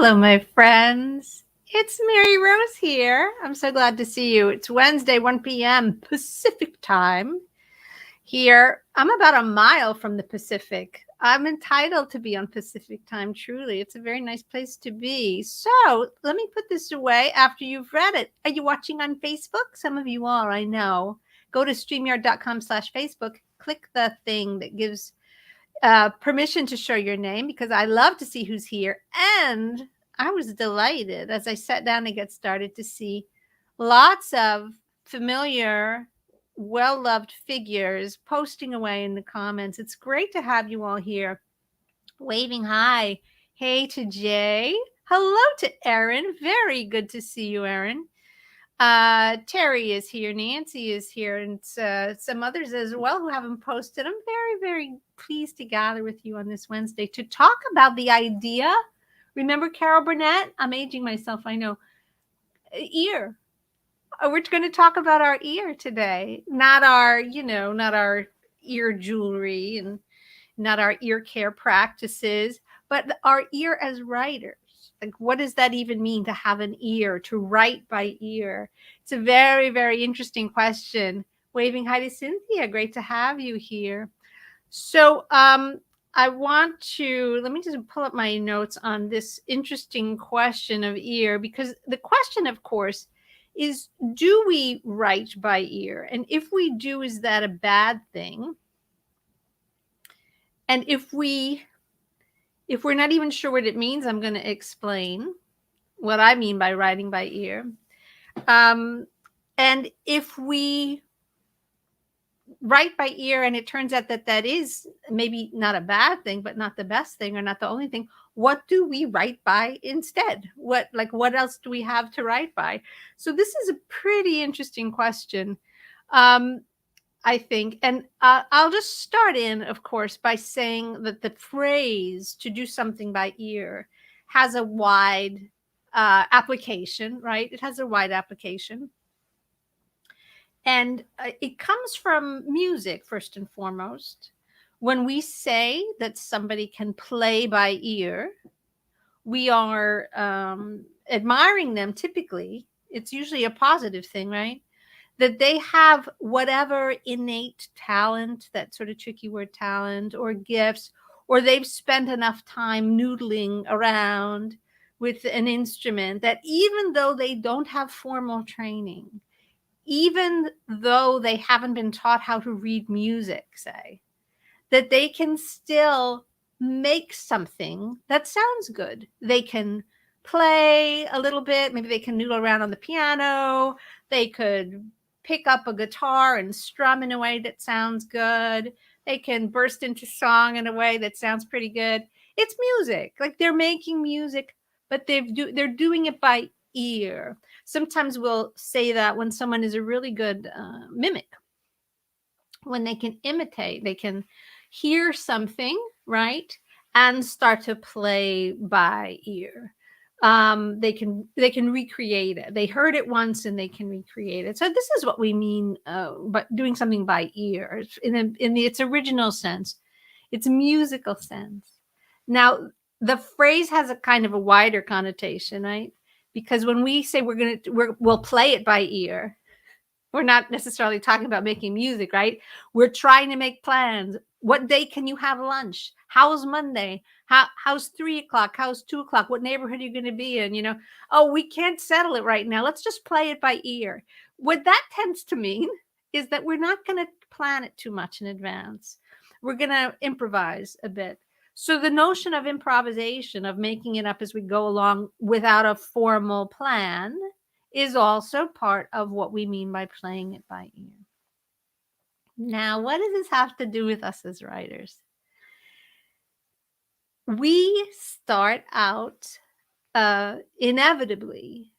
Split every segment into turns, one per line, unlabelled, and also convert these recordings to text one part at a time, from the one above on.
Hello, my friends. It's Mary Rose here. I'm so glad to see you. It's Wednesday, 1 p.m. Pacific time. Here, I'm about a mile from the Pacific. I'm entitled to be on Pacific time, truly. It's a very nice place to be. So, let me put this away after you've read it. Are you watching on Facebook? Some of you are, I know. Go to StreamYard.com/Facebook. Click the thing that gives permission to show your name because I love to see who's here. And I was delighted as I sat down to get started to see lots of familiar, well-loved figures posting away in the comments. It's great to have you all here waving hi. Hey to Jay. Hello to Erin. Very good to see you, Erin. Terry is here, Nancy is here, and some others as well who haven't posted. I'm very, very pleased to gather with you on this Wednesday to talk about the idea. Remember Carol Burnett? I'm aging myself, I know. Ear. We're going to talk about our ear today, not our ear jewelry and not our ear care practices, but our ear as writers. Like, what does that even mean to have an ear, to write by ear? It's a very, very interesting question. Waving hi to Cynthia. Great to have you here. So I want to, let me just pull up my notes on this interesting question of ear, because the question, of course, is, do we write by ear? And if we do, is that a bad thing? And if we're not even sure what it means, I'm going to explain what I mean by writing by ear. And if we write by ear and it turns out that that is maybe not a bad thing, but not the best thing or not the only thing, what do we write by instead? What else do we have to write by? So this is a pretty interesting question. I think, and I'll just start in, of course, by saying that the phrase to do something by ear has a wide application, right? It has a wide application. And it comes from music, first and foremost. When we say that somebody can play by ear, we are admiring them typically. It's usually a positive thing, right? That they have whatever innate talent, that sort of tricky word talent, or gifts, or they've spent enough time noodling around with an instrument that even though they don't have formal training, even though they haven't been taught how to read music, say, that they can still make something that sounds good. They can play a little bit, maybe they can noodle around on the piano, they could pick up a guitar and strum in a way that sounds good. They can burst into song in a way that sounds pretty good. It's music. Like, they're making music, but they're doing it by ear. Sometimes we'll say that when someone is a really good mimic, when they can imitate, they can hear something, right, and start to play by ear. They can recreate it. They heard it once and they can recreate it. So this is what we mean by doing something by ear in its original sense. It's musical sense. Now, the phrase has a kind of a wider connotation, right? Because when we say we'll play it by ear, we're not necessarily talking about making music, right? We're trying to make plans. What day can you have lunch? How's Monday? How's 3 o'clock? How's 2 o'clock? What neighborhood are you going to be in? Oh, we can't settle it right now. Let's just play it by ear. What that tends to mean is that we're not going to plan it too much in advance. We're going to improvise a bit. So the notion of improvisation, of making it up as we go along without a formal plan, is also part of what we mean by playing it by ear. Now, what does this have to do with us as writers? We start out inevitably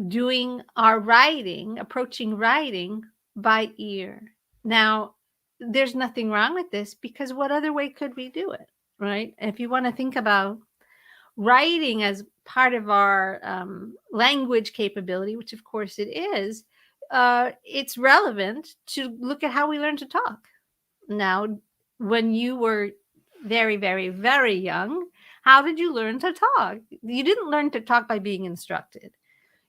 doing our writing, approaching writing by ear. Now, there's nothing wrong with this, because what other way could we do it, right? If you want to think about writing as part of our language capability, which of course it is, it's relevant to look at how we learn to talk. Now, when you were very, very, very young, How did you learn to talk? You didn't learn to talk by being instructed.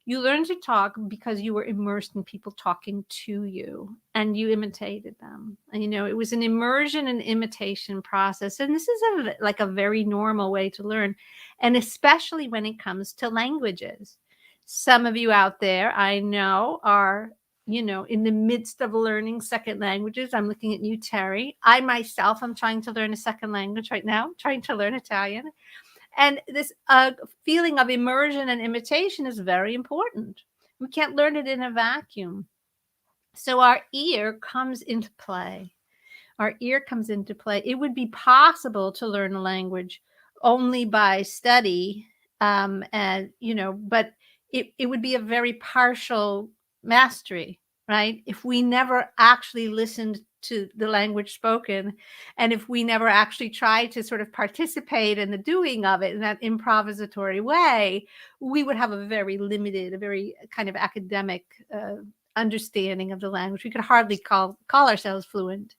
You learned to talk because you were immersed in people talking to you and you imitated them. And, it was an immersion and imitation process. And this is like a very normal way to learn. And especially when it comes to languages. Some of you out there, I know, are, in the midst of learning second languages. I'm looking at you, Terry. I myself am trying to learn a second language right now, trying to learn Italian. And this feeling of immersion and imitation is very important. We can't learn it in a vacuum. So our ear comes into play. Our ear comes into play. It would be possible to learn a language only by study, but it would be a very partial mastery, right? If we never actually listened to the language spoken, and if we never actually tried to sort of participate in the doing of it in that improvisatory way, we would have a very limited, a very kind of academic understanding of the language. We could hardly call ourselves fluent.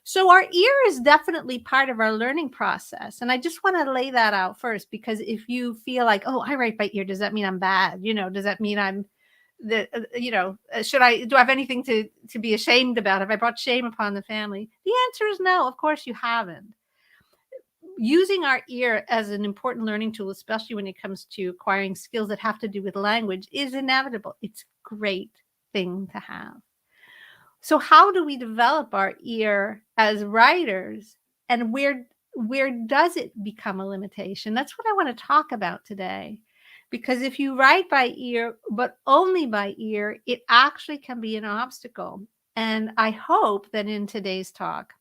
So our ear is definitely part of our learning process. And I just want to lay that out first, because if you feel like, oh, I write by ear, does that mean I'm bad? Does that mean I'm do I have anything to be ashamed about? Have I brought shame upon the family? The answer is no, of course you haven't. Using our ear as an important learning tool, especially when it comes to acquiring skills that have to do with language, is inevitable. It's a great thing to have. So how do we develop our ear as writers, and where does it become a limitation? That's what I want to talk about today. Because if you write by ear, but only by ear, it actually can be an obstacle. And I hope that in today's talk,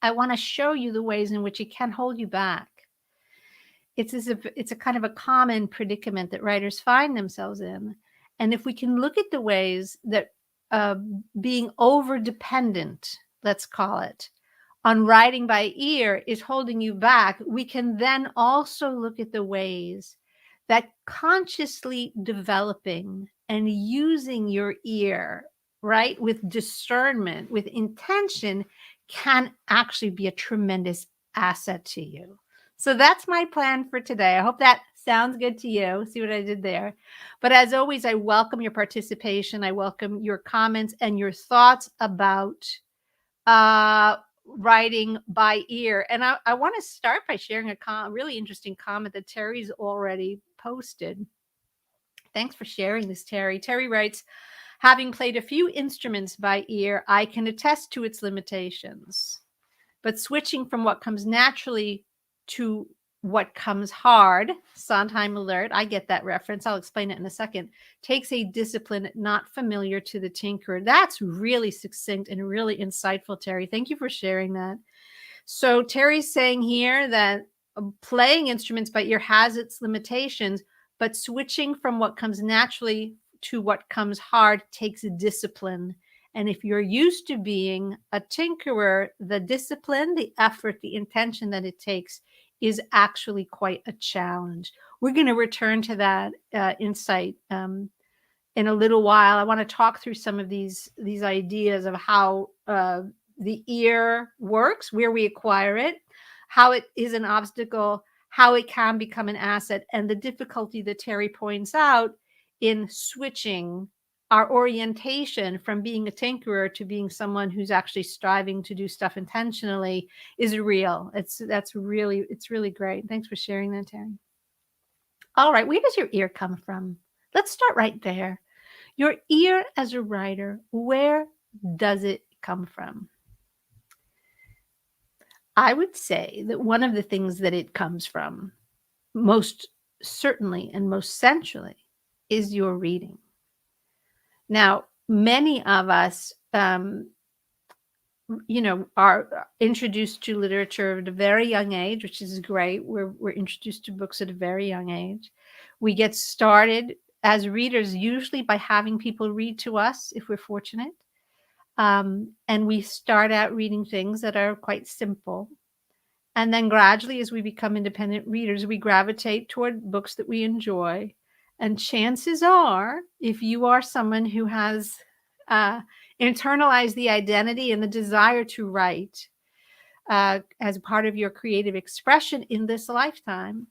I want to show you the ways in which it can hold you back. It's a kind of a common predicament that writers find themselves in. And if we can look at the ways that being over dependent, let's call it, on writing by ear is holding you back, we can then also look at the ways that consciously developing and using your ear, right, with discernment, with intention, can actually be a tremendous asset to you. So that's my plan for today. I hope that sounds good to you. See what I did there? But as always, I welcome your participation. I welcome your comments and your thoughts about writing by ear. And I want to start by sharing a really interesting comment that Terry's already posted. Thanks for sharing this, Terry. Terry writes, having played a few instruments by ear, I can attest to its limitations. But switching from what comes naturally to what comes hard, Sondheim alert, I get that reference, I'll explain it in a second, takes a discipline not familiar to the tinkerer. That's really succinct and really insightful, Terry. Thank you for sharing that. So Terry's saying here that playing instruments by ear has its limitations, but switching from what comes naturally to what comes hard takes a discipline. And if you're used to being a tinkerer, the discipline, the effort, the intention that it takes is actually quite a challenge. We're going to return to that insight in a little while. I want to talk through some of these ideas of how the ear works, where we acquire it, how it is an obstacle, how it can become an asset, and the difficulty that Terry points out in switching our orientation from being a tinkerer to being someone who's actually striving to do stuff intentionally is real. It's really great. Thanks for sharing that, Terry. All right, where does your ear come from? Let's start right there. Your ear as a writer, where does it come from? I would say that one of the things that it comes from, most certainly and most centrally, is your reading. Now, many of us, are introduced to literature at a very young age, which is great. We're introduced to books at a very young age. We get started as readers usually by having people read to us, if we're fortunate. And we start out reading things that are quite simple. And then gradually, as we become independent readers, we gravitate toward books that we enjoy. And chances are, if you are someone who has internalized the identity and the desire to write, as part of your creative expression in this lifetime,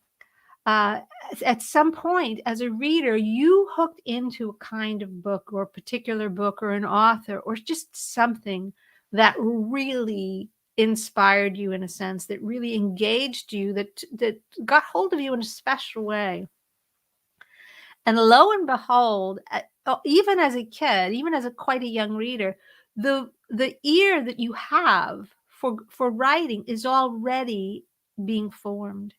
uh, at some point as a reader, you hooked into a kind of book or a particular book or an author or just something that really inspired you in a sense, that really engaged you, that got hold of you in a special way. And lo and behold, even as a kid, even as quite a young reader, the ear that you have for writing is already being formed.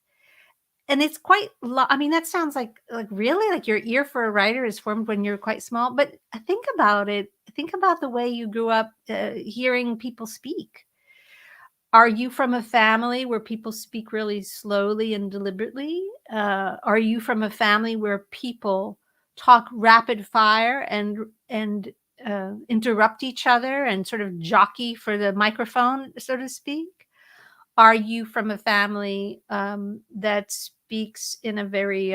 And it's quite I mean, that sounds like really like your ear for a writer is formed when you're quite small, but think about it. Think about the way you grew up hearing people speak. Are you from a family where people speak really slowly and deliberately? Are you from a family where people talk rapid fire and interrupt each other and sort of jockey for the microphone, so to speak? Are you from a family that speaks in a very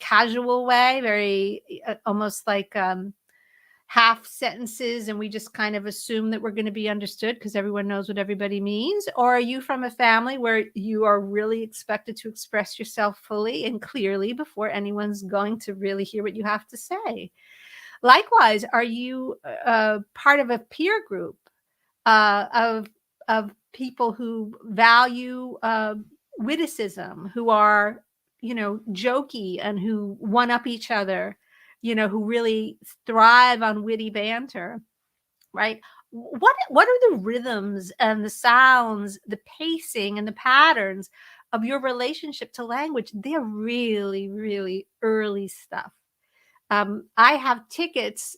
casual way, very almost like half sentences, and we just kind of assume that we're going to be understood because everyone knows what everybody means? Or are you from a family where you are really expected to express yourself fully and clearly before anyone's going to really hear what you have to say? Likewise, are you part of a peer group of people who value witticism, who are, jokey and who one up each other, who really thrive on witty banter, right? What are the rhythms and the sounds, the pacing and the patterns of your relationship to language? They're really, really early stuff. I have tickets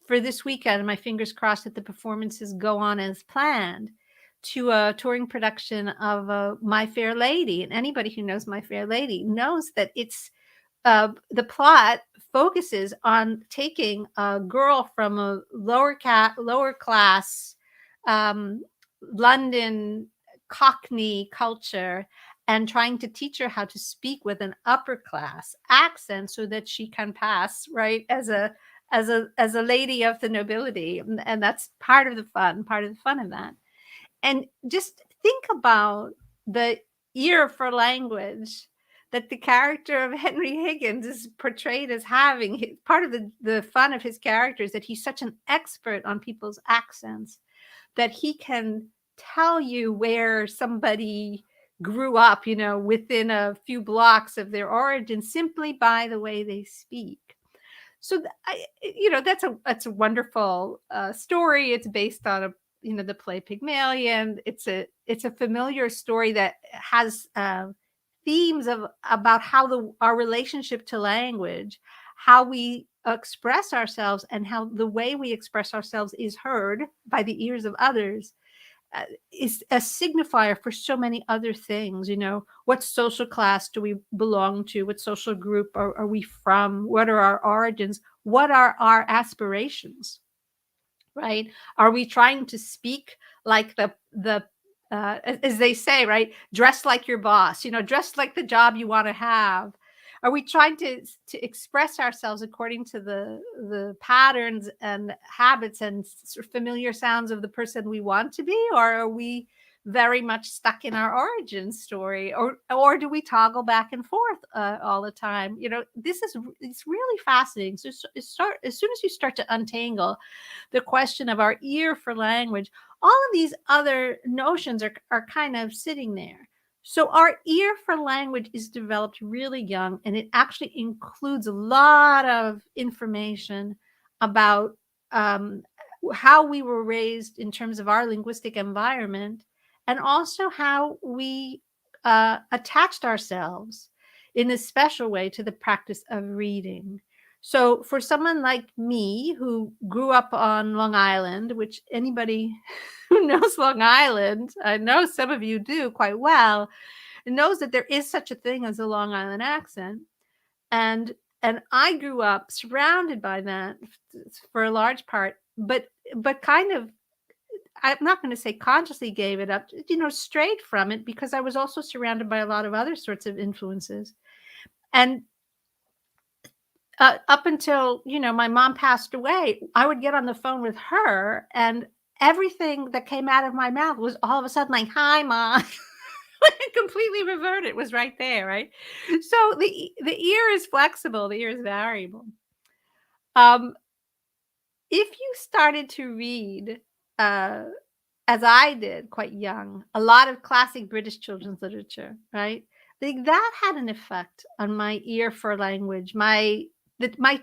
for this weekend, and my fingers crossed that the performances go on as planned, to a touring production of My Fair Lady. And anybody who knows My Fair Lady knows that it's the plot focuses on taking a girl from a lower class London Cockney culture and trying to teach her how to speak with an upper class accent so that she can pass right as a lady of the nobility. And that's part of the fun of that. And just think about the ear for language that the character of Henry Higgins is portrayed as having. Part of the fun of his character is that he's such an expert on people's accents that he can tell you where somebody grew up, within a few blocks of their origin simply by the way they speak. So that's a wonderful story. It's based on the play Pygmalion. It's a familiar story that has themes about how our relationship to language, how we express ourselves, and how the way we express ourselves is heard by the ears of others, is a signifier for so many other things. What social class do we belong to? What social group are we from? What are our origins? What are our aspirations? Right? Are we trying to speak like the as they say, right? Dress like your boss, dress like the job you want to have. Are we trying to express ourselves according to the patterns and habits and sort of familiar sounds of the person we want to be? Or are we very much stuck in our origin story? Or do we toggle back and forth all the time? It's really fascinating. So as soon as you start to untangle the question of our ear for language, all of these other notions are kind of sitting there. So our ear for language is developed really young, and it actually includes a lot of information about how we were raised in terms of our linguistic environment, and also how we attached ourselves in a special way to the practice of reading. So for someone like me who grew up on Long Island, which anybody who knows Long Island, I know some of you do quite well, knows that there is such a thing as a Long Island accent. And I grew up surrounded by that for a large part, but kind of, I'm not going to say consciously gave it up, strayed from it, because I was also surrounded by a lot of other sorts of influences. And up until, my mom passed away, I would get on the phone with her, and everything that came out of my mouth was all of a sudden like, "Hi, Mom." Completely reverted. It was right there, right? So the ear is flexible. The ear is variable. Um, if you started to read, uh, as I did, quite young, a lot of classic British children's literature, right? That had an effect on my ear for language, my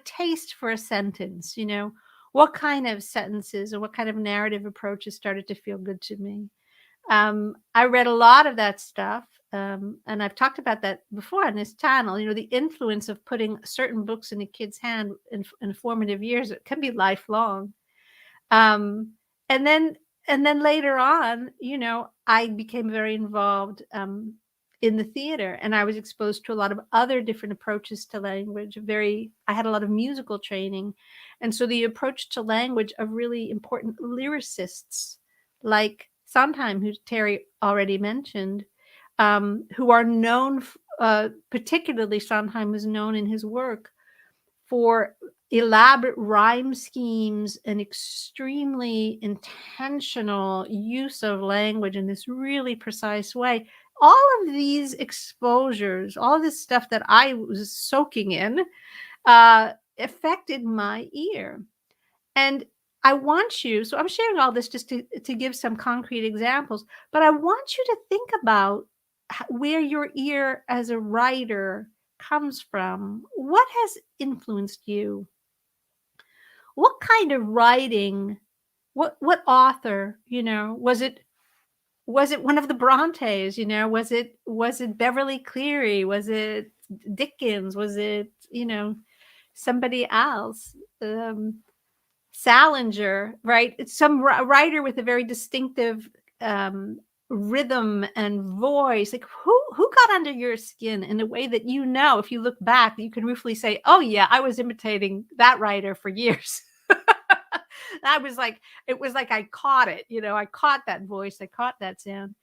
taste for a sentence. What kind of sentences or what kind of narrative approaches started to feel good to me. I read a lot of that stuff, and I've talked about that before on this channel. The influence of putting certain books in a kid's hand in formative years, it can be lifelong. Um, and then and then later on, I became very involved in the theater, and I was exposed to a lot of other different approaches to language. I had a lot of musical training, and so the approach to language of really important lyricists like Sondheim, who Terry already mentioned, who are known, particularly Sondheim was known in his work for elaborate rhyme schemes and extremely intentional use of language in this really precise way. All of these exposures, all of this stuff that I was soaking in, affected my ear. And I want you, so I'm sharing all this just to give some concrete examples, but I want you to think about where your ear as a writer comes from. What has influenced you? What kind of writing, what author, was it one of the Brontes, was it Beverly Cleary, was it Dickens, was it, somebody else? Salinger, right? It's some writer with a very distinctive rhythm and voice. Like who got under your skin in a way that if you look back, you can ruefully say, "Oh yeah, I was imitating that writer for years." It was like I caught it. I caught that voice. I caught that sound.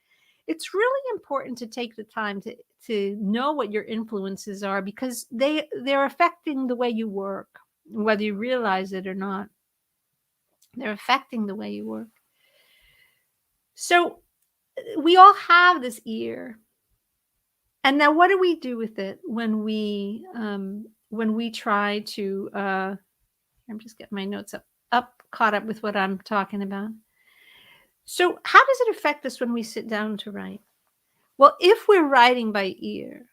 It's really important to take the time to know what your influences are, because they're affecting the way you work, whether you realize it or not. They're affecting the way you work. So we all have this ear. And now what do we do with it when we try to I'm just getting my notes caught up with what I'm talking about. So how does it affect us when we sit down to write? Well, if we're writing by ear,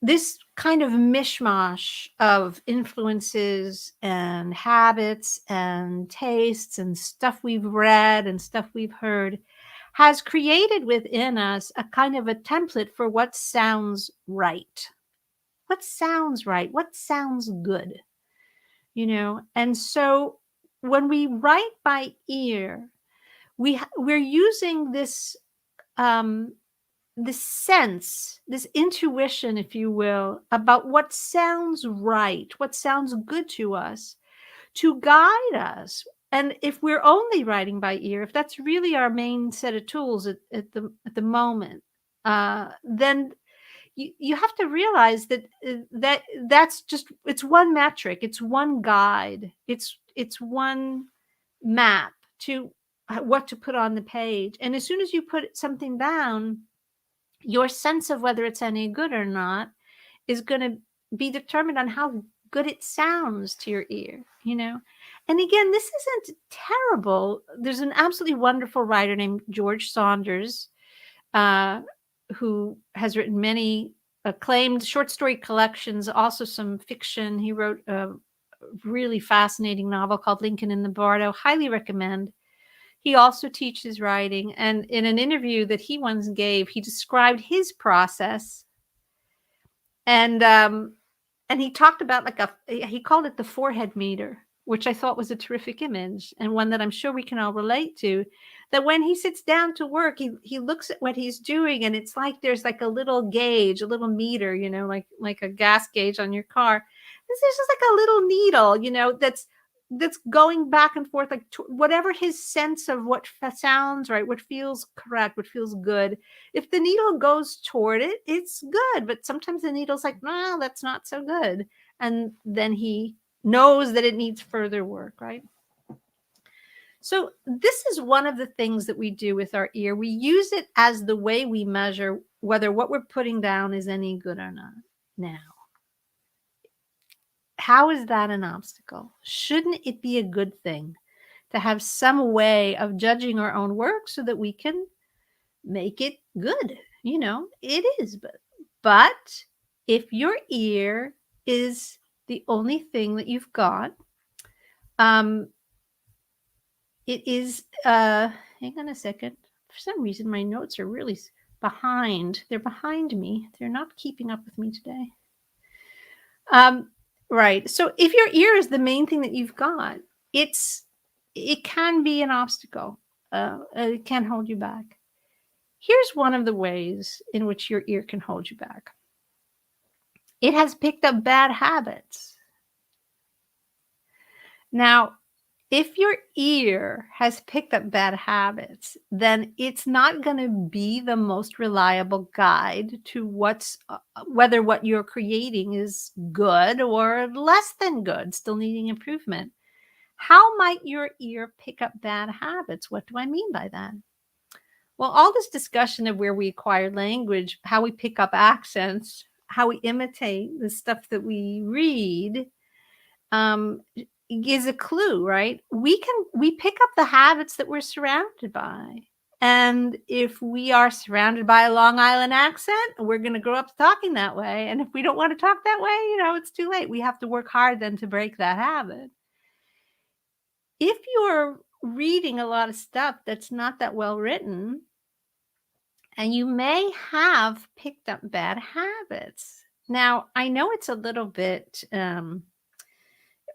this kind of mishmash of influences and habits and tastes and stuff we've read and stuff we've heard has created within us a kind of a template for what sounds right. What sounds right? What sounds good? And so when we write by ear, we're using this this sense, this intuition, if you will, about what sounds right, what sounds good to us, to guide us. And if we're only writing by ear, if that's really our main set of tools at the moment, then you have to realize that's just, it's one metric, it's one guide, it's one map to what to put on the page. And as soon as you put something down, your sense of whether it's any good or not is going to be determined on how good it sounds to your ear, And again, this isn't terrible. There's an absolutely wonderful writer named George Saunders, who has written many acclaimed short story collections, also some fiction. He wrote a really fascinating novel called Lincoln in the Bardo. Highly recommend. He also teaches writing, and in an interview that he once gave, he described his process, and he talked about he called it the forehead meter, which I thought was a terrific image, and one that I'm sure we can all relate to. That when he sits down to work, he looks at what he's doing, and it's like there's like a little gauge, a little meter, like a gas gauge on your car. This is just like a little needle, that's going back and forth, like whatever his sense of what sounds right, what feels correct, what feels good. If the needle goes toward it, it's good. But sometimes the needle's like, no, that's not so good. And then he knows that it needs further work, right? So this is one of the things that we do with our ear. We use it as the way we measure whether what we're putting down is any good or not. Now, how is that an obstacle? Shouldn't it be a good thing to have some way of judging our own work so that we can make it good? It is, but if your ear is the only thing that you've got, um, it is, hang on a second. For some reason, my notes are really behind. They're behind me. They're not keeping up with me today. Right. So if your ear is the main thing that you've got, it can be an obstacle. It can hold you back. Here's one of the ways in which your ear can hold you back. It has picked up bad habits. Now, if your ear has picked up bad habits, then it's not going to be the most reliable guide to whether what you're creating is good or less than good, still needing improvement. How might your ear pick up bad habits? What do I mean by that? Well, all this discussion of where we acquire language, how we pick up accents, how we imitate the stuff that we read, is a clue, right? We pick up the habits that we're surrounded by. And if we are surrounded by a Long Island accent, we're going to grow up talking that way. And if we don't want to talk that way, it's too late. We have to work hard then to break that habit. If you're reading a lot of stuff that's not that well written, and you may have picked up bad habits. Now, I know it's a little bit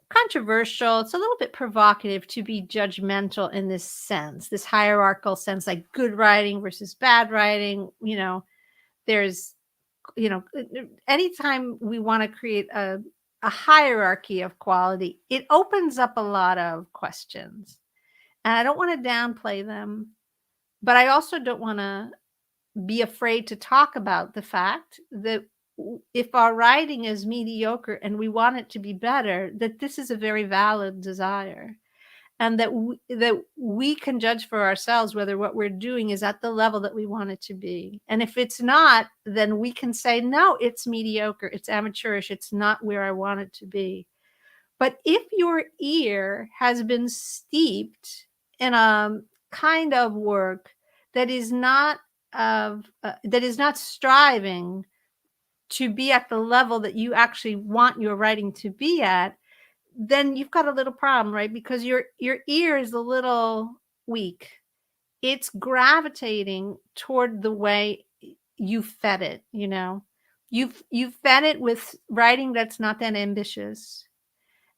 controversial. It's a little bit provocative to be judgmental in this sense, this hierarchical sense, like good writing versus bad writing. There's, anytime we want to create a hierarchy of quality, it opens up a lot of questions. And I don't want to downplay them, but I also don't want to be afraid to talk about the fact that if our writing is mediocre and we want it to be better, that this is a very valid desire, and that we can judge for ourselves whether what we're doing is at the level that we want it to be. And if it's not, then we can say, no, it's mediocre, it's amateurish, it's not where I want it to be. But if your ear has been steeped in a kind of work that is not striving to be at the level that you actually want your writing to be at, then you've got a little problem, right? Because your ear is a little weak. It's gravitating toward the way you fed it. You've fed it with writing that's not that ambitious,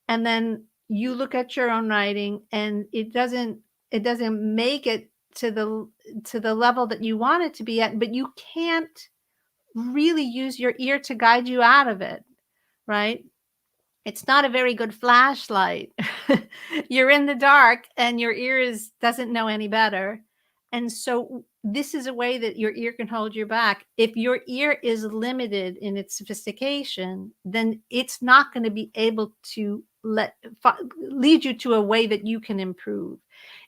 and then you look at your own writing and it doesn't make it to the level that you want it to be at, but you can't really use your ear to guide you out of it, right? It's not a very good flashlight. You're in the dark and your ear doesn't know any better. And so this is a way that your ear can hold you back. If your ear is limited in its sophistication, then it's not going to be able to lead you to a way that you can improve.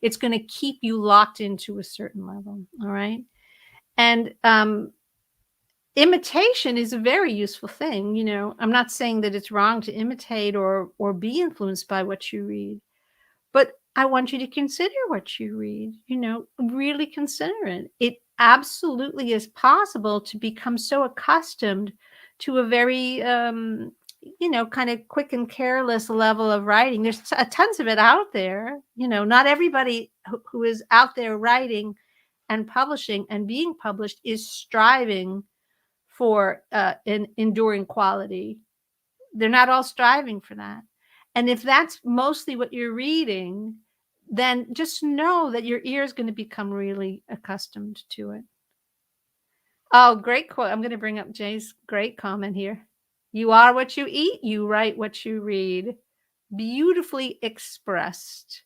It's going to keep you locked into a certain level. All right. And imitation is a very useful thing. I'm not saying that it's wrong to imitate or be influenced by what you read, but I want you to consider what you read. Really consider it. It absolutely is possible to become so accustomed to a very kind of quick and careless level of writing. There's tons of it out there. Not everybody who is out there writing and publishing and being published is striving for an enduring quality. They're not all striving for that. And if that's mostly what you're reading, then just know that your ear is going to become really accustomed to it. Oh, great quote. I'm going to bring up Jay's great comment here. You are what you eat, you write what you read. Beautifully expressed.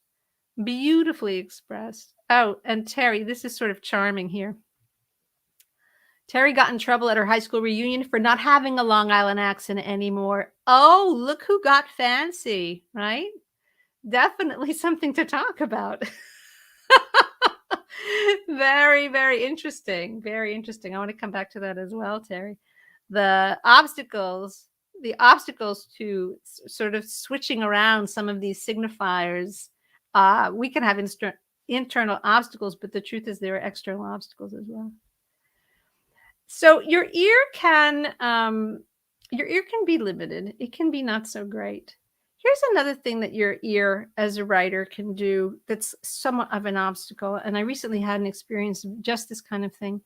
Beautifully expressed. Oh, and Terry, this is sort of charming here. Terry got in trouble at her high school reunion for not having a Long Island accent anymore. Oh, look who got fancy, right? Definitely something to talk about. Very, very interesting. Very interesting. I want to come back to that as well, Terry. The obstacles, the obstacles to sort of switching around some of these signifiers. We can have internal obstacles, but the truth is there are external obstacles as well. So your ear can be limited. It can be not so great. Here's another thing that your ear as a writer can do that's somewhat of an obstacle. And I recently had an experience of just this kind of thing.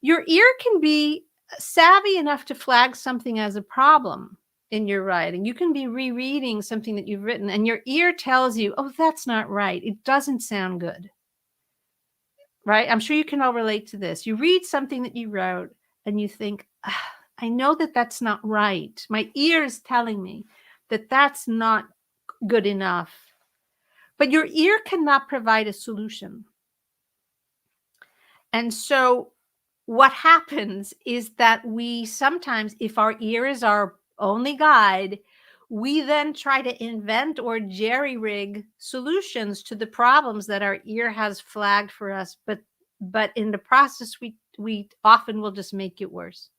Your ear can be savvy enough to flag something as a problem in your writing. You can be rereading something that you've written and your ear tells you, oh, that's not right. It doesn't sound good. Right? I'm sure you can all relate to this. You read something that you wrote and you think, I know that that's not right. My ear is telling me that that's not good enough. But your ear cannot provide a solution. And so what happens is that we sometimes, if our ear is our only guide, we then try to invent or jerry-rig solutions to the problems that our ear has flagged for us. But in the process, we often will just make it worse.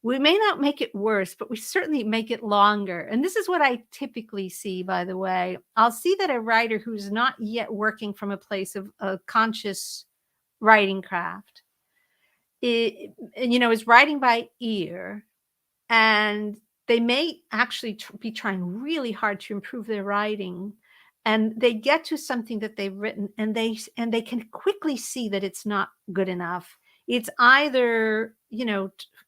We may not make it worse, but we certainly make it longer. And this is what I typically see, by the way. I'll see that a writer who's not yet working from a place of a conscious writing craft, is writing by ear, and they may actually be trying really hard to improve their writing. And they get to something that they've written and they can quickly see that it's not good enough. It's either,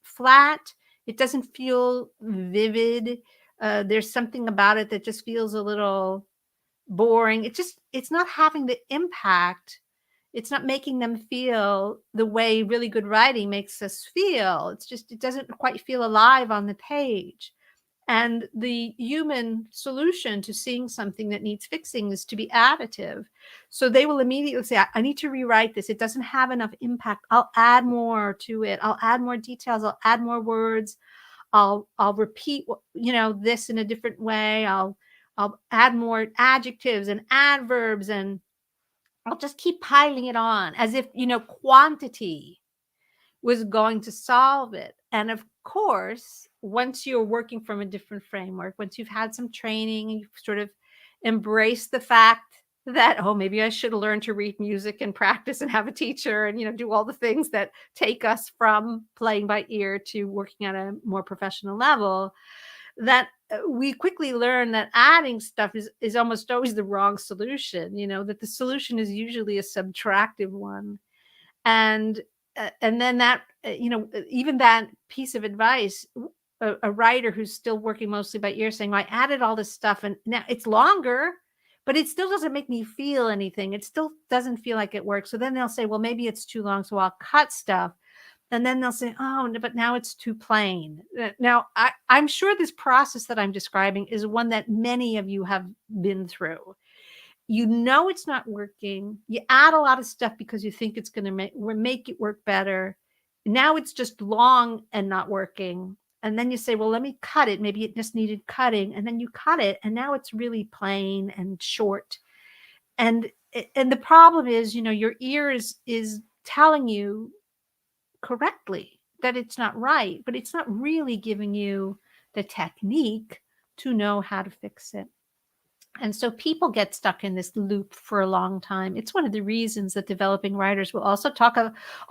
flat. It doesn't feel vivid. There's something about it that just feels a little boring. It's not having the impact. It's not making them feel the way really good writing makes us feel. It doesn't quite feel alive on the page. And the human solution to seeing something that needs fixing is to be additive. So they will immediately say, I need to rewrite this. It doesn't have enough impact. I'll add more to it. I'll add more details. I'll add more words. I'll repeat, this in a different way. I'll add more adjectives and adverbs, and I'll just keep piling it on as if, quantity was going to solve it. And of course, once you're working from a different framework, once you've had some training and you've sort of embraced the fact that, oh, maybe I should learn to read music and practice and have a teacher and, do all the things that take us from playing by ear to working at a more professional level, that we quickly learn that adding stuff is almost always the wrong solution, that the solution is usually a subtractive one. And then that, even that piece of advice, a writer who's still working mostly by ear saying, well, I added all this stuff and now it's longer, but it still doesn't make me feel anything. It still doesn't feel like it works. So then they'll say, well, maybe it's too long, so I'll cut stuff. And then they'll say, oh, but now it's too plain. Now, I'm sure this process that I'm describing is one that many of you have been through. It's not working. You add a lot of stuff because you think it's going to make it work better. Now it's just long and not working. And then you say, well, let me cut it. Maybe it just needed cutting. And then you cut it. And now it's really plain and short. And the problem is, your ear is telling you correctly that it's not right, but it's not really giving you the technique to know how to fix it. And so people get stuck in this loop for a long time. It's one of the reasons that developing writers will also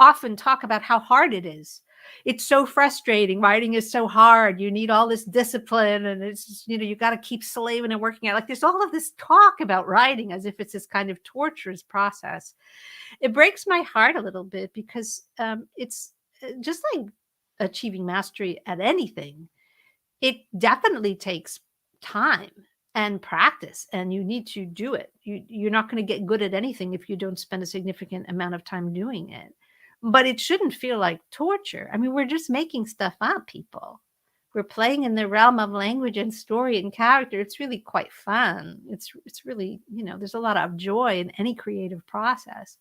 often talk about how hard it is. It's so frustrating. Writing is so hard. You need all this discipline, and it's just, you got to keep slaving and working at. Like, there's all of this talk about writing as if it's this kind of torturous process. It breaks my heart a little bit because it's just like achieving mastery at anything. It definitely takes time and practice, and you need to do it. You're not going to get good at anything if you don't spend a significant amount of time doing it. But it shouldn't feel like torture. I mean, we're just making stuff up, people. We're playing in the realm of language and story and character. It's really quite fun. It's really, there's a lot of joy in any creative process.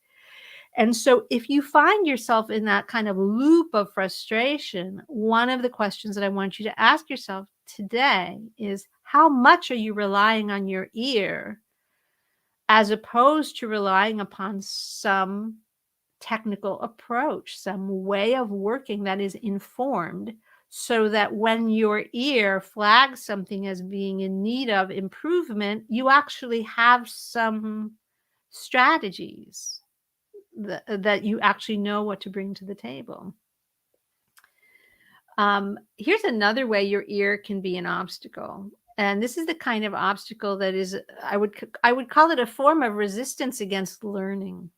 And so if you find yourself in that kind of loop of frustration, one of the questions that I want you to ask yourself today is, How much are you relying on your ear as opposed to relying upon some technical approach, some way of working that is informed, so that when your ear flags something as being in need of improvement, you actually have some strategies that you actually know what to bring to the table. Here's another way your ear can be an obstacle. And this is the kind of obstacle that is, I would call it a form of resistance against learning,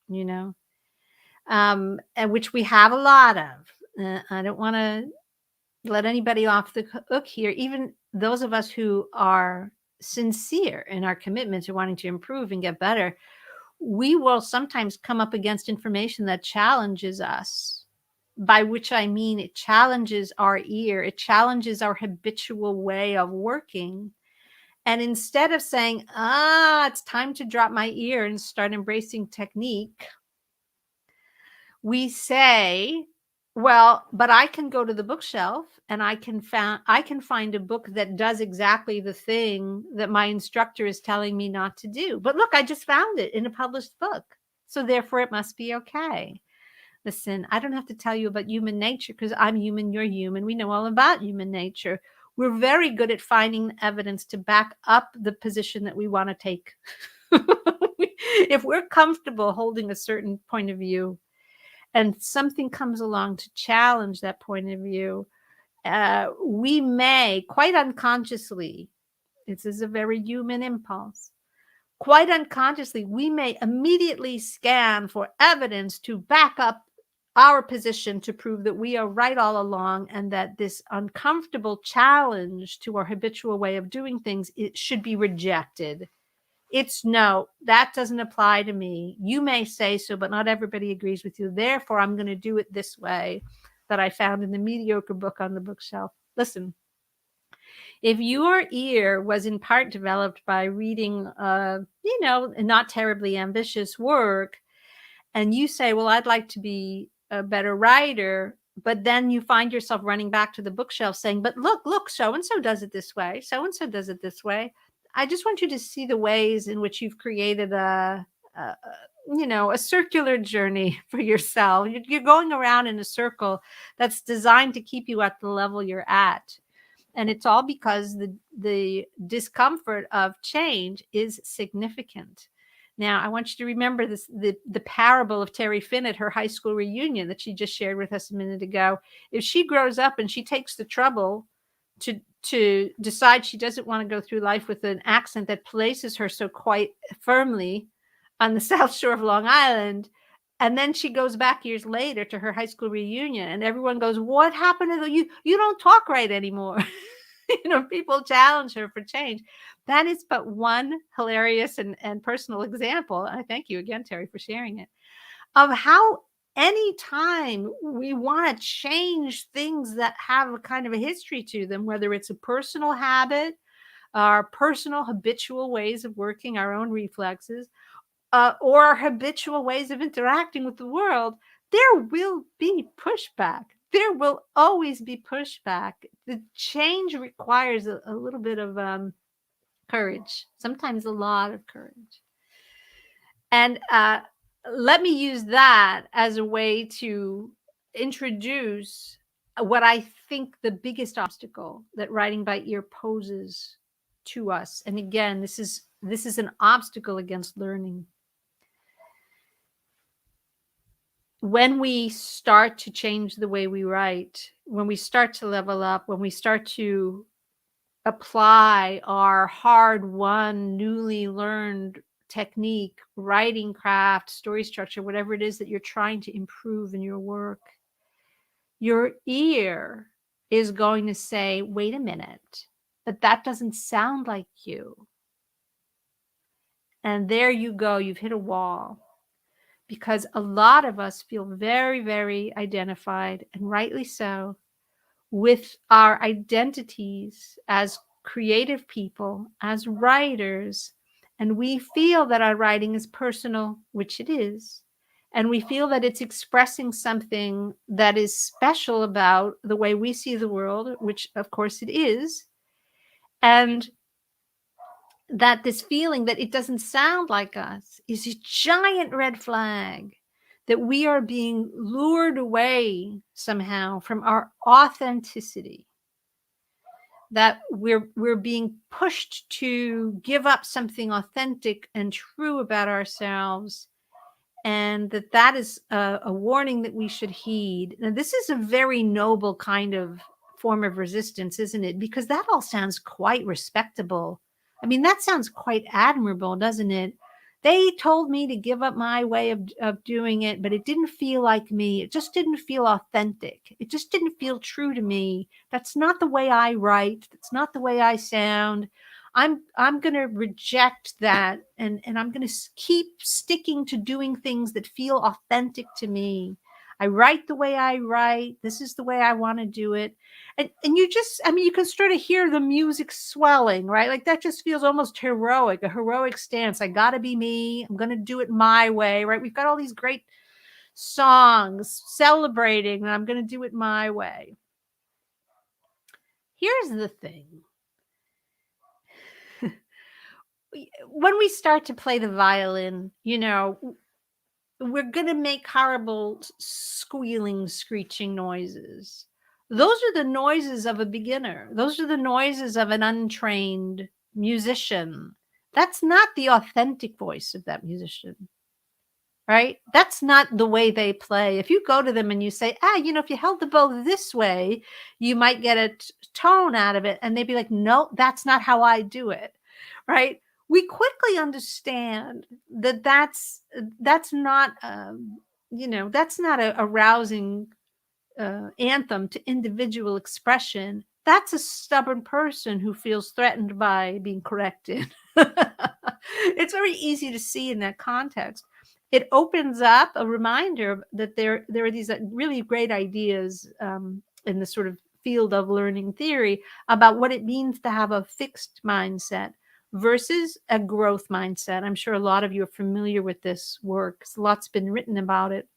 you know, and which we have a lot of. I don't want to let anybody off the hook here, even those of us who are sincere in our commitment to wanting to improve and get better. We will sometimes come up against information that challenges us, by which I mean it challenges our ear, it challenges our habitual way of working. And instead of saying, it's time to drop my ear and start embracing technique, we say, well, but I can go to the bookshelf and I can find a book that does exactly the thing that my instructor is telling me not to do. But look, I just found it in a published book, so therefore it must be okay. Listen, I don't have to tell you about human nature because I'm human, you're human. We know all about human nature. We're very good at finding evidence to back up the position that we want to take. If we're comfortable holding a certain point of view and something comes along to challenge that point of view, we may quite unconsciously, this is a very human impulse, quite unconsciously, we may immediately scan for evidence to back up our position to prove that we are right all along, and that this uncomfortable challenge to our habitual way of doing things, it should be rejected. It's no, that doesn't apply to me. You may say so, but not everybody agrees with you. Therefore, I'm going to do it this way that I found in the mediocre book on the bookshelf. Listen, if your ear was in part developed by reading, not terribly ambitious work, and you say, well, I'd like to be a better writer, but then you find yourself running back to the bookshelf saying, but look, so-and-so does it this way. So-and-so does it this way. I just want you to see the ways in which you've created a circular journey for yourself. You're going around in a circle that's designed to keep you at the level you're at. And it's all because the discomfort of change is significant. Now, I want you to remember this, the parable of Terry Finn at her high school reunion that she just shared with us a minute ago. If she grows up and she takes the trouble to decide she doesn't want to go through life with an accent that places her so quite firmly on the South Shore of Long Island, and then she goes back years later to her high school reunion and everyone goes, what happened to you? You don't talk right anymore. People challenge her for change. That is but one hilarious and personal example. I thank you again, Terry, for sharing it, of how anytime we want to change things that have a kind of a history to them, whether it's a personal habit, our personal habitual ways of working, our own reflexes, or our habitual ways of interacting with the world, there will be pushback. There will always be pushback. The change requires a little bit of courage, sometimes a lot of courage. And let me use that as a way to introduce what I think the biggest obstacle that writing by ear poses to us. And again, this is an obstacle against learning. When we start to change the way we write, when we start to level up, when we start to apply our hard-won, newly learned technique, writing craft, story structure, whatever it is that you're trying to improve in your work, your ear is going to say, wait a minute, but that doesn't sound like you. And there you go, you've hit a wall. Because a lot of us feel very, very identified, and rightly so, with our identities as creative people, as writers. And we feel that our writing is personal, which it is. And we feel that it's expressing something that is special about the way we see the world, which of course it is. And that this feeling that it doesn't sound like us is a giant red flag that we are being lured away somehow from our authenticity, that we're being pushed to give up something authentic and true about ourselves, and that is a warning that we should heed. Now, this is a very noble kind of form of resistance, isn't it? Because that all sounds quite respectable. I mean, that sounds quite admirable, doesn't it? They told me to give up my way of doing it, but it didn't feel like me. It just didn't feel authentic. It just didn't feel true to me. That's not the way I write. That's not the way I sound. I'm going to reject that, and I'm going to keep sticking to doing things that feel authentic to me. I write the way I write. This is the way I want to do it. And you just, I mean, you can sort of hear the music swelling, right? Like that just feels almost heroic, a heroic stance. I got to be me. I'm going to do it my way, right? We've got all these great songs celebrating that I'm going to do it my way. Here's the thing. When we start to play the violin, you know, we're going to make horrible squealing, screeching noises. Those are the noises of a beginner. Those are the noises of an untrained musician. That's not the authentic voice of that musician, right? That's not the way they play. If you go to them and you say, you know, if you held the bow this way, you might get a tone out of it. And they'd be like, no, that's not how I do it, right? We quickly understand that that's not, you know, that's not a rousing anthem to individual expression. That's a stubborn person who feels threatened by being corrected. It's very easy to see in that context. It opens up a reminder that there are these really great ideas in the sort of field of learning theory about what it means to have a fixed mindset versus a growth mindset. I'm sure a lot of you are familiar with this work. Lots been written about it.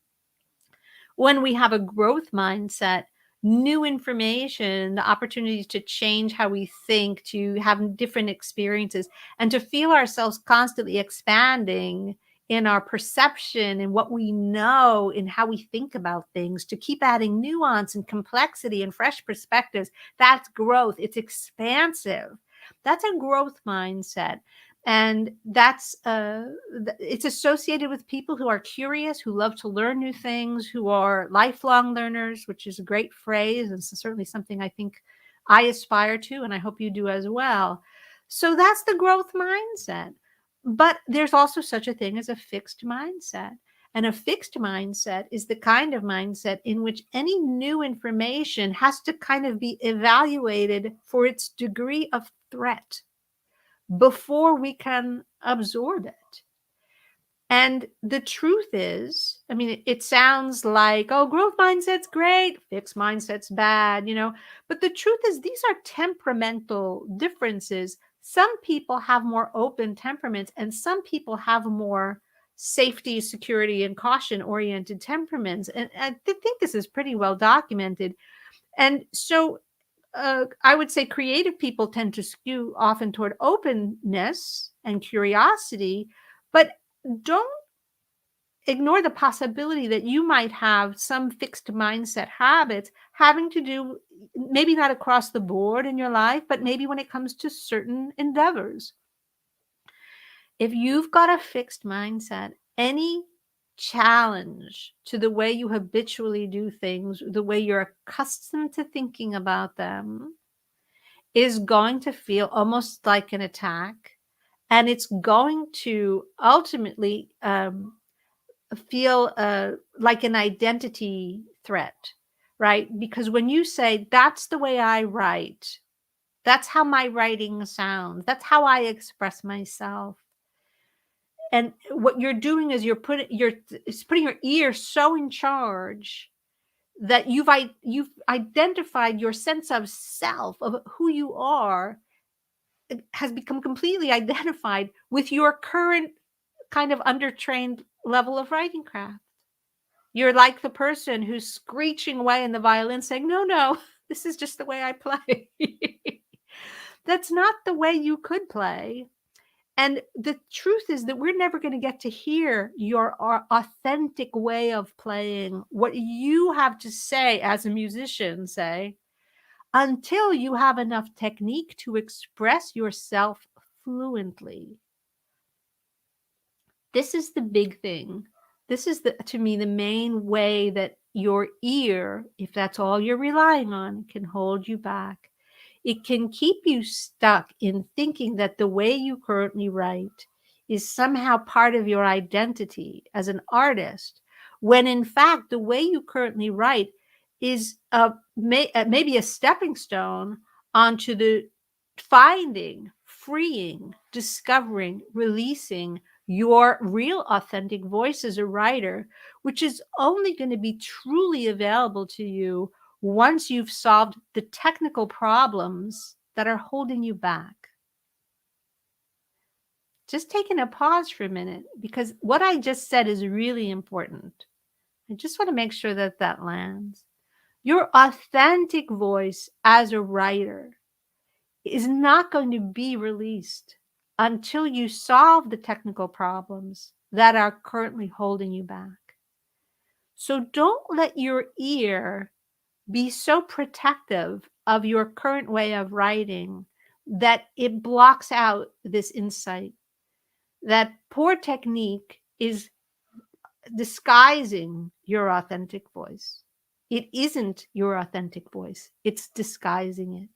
When we have a growth mindset, new information, the opportunities to change how we think, to have different experiences, and to feel ourselves constantly expanding in our perception and what we know and how we think about things, to keep adding nuance and complexity and fresh perspectives. That's growth. It's expansive. That's a growth mindset. And that's it's associated with people who are curious, who love to learn new things, who are lifelong learners, which is a great phrase, and certainly something I think I aspire to, and I hope you do as well. So that's the growth mindset. But there's also such a thing as a fixed mindset. And a fixed mindset is the kind of mindset in which any new information has to kind of be evaluated for its degree of threat before we can absorb it. And the truth is, I mean, it sounds like, oh, growth mindset's great, fixed mindset's bad, you know, but the truth is these are temperamental differences. Some people have more open temperaments and some people have more safety, security, and caution oriented temperaments. And I think this is pretty well documented. And so I would say creative people tend to skew often toward openness and curiosity, but don't ignore the possibility that you might have some fixed mindset habits having to do, maybe not across the board in your life, but maybe when it comes to certain endeavors. If you've got a fixed mindset, any challenge to the way you habitually do things, the way you're accustomed to thinking about them, is going to feel almost like an attack. And it's going to ultimately feel like an identity threat, right? Because when you say, that's the way I write, that's how my writing sounds, that's how I express myself. And what you're doing is you're putting your ear so in charge that you've identified your sense of self, of who you are, has become completely identified with your current kind of undertrained level of writing craft. You're like the person who's screeching away in the violin saying, no, this is just the way I play. That's not the way you could play. And the truth is that we're never going to get to hear your authentic way of playing, what you have to say as a musician, say, until you have enough technique to express yourself fluently. This is the big thing. This is, to me, the main way that your ear, if that's all you're relying on, can hold you back. It can keep you stuck in thinking that the way you currently write is somehow part of your identity as an artist, when in fact, the way you currently write is maybe a stepping stone onto the finding, freeing, discovering, releasing your real authentic voice as a writer, which is only going to be truly available to you once you've solved the technical problems that are holding you back. Just taking a pause for a minute, because what I just said is really important. I just want to make sure that that lands. Your authentic voice as a writer is not going to be released until you solve the technical problems that are currently holding you back. So don't let your ear be so protective of your current way of writing that it blocks out this insight, that poor technique is disguising your authentic voice. It isn't your authentic voice. It's disguising it.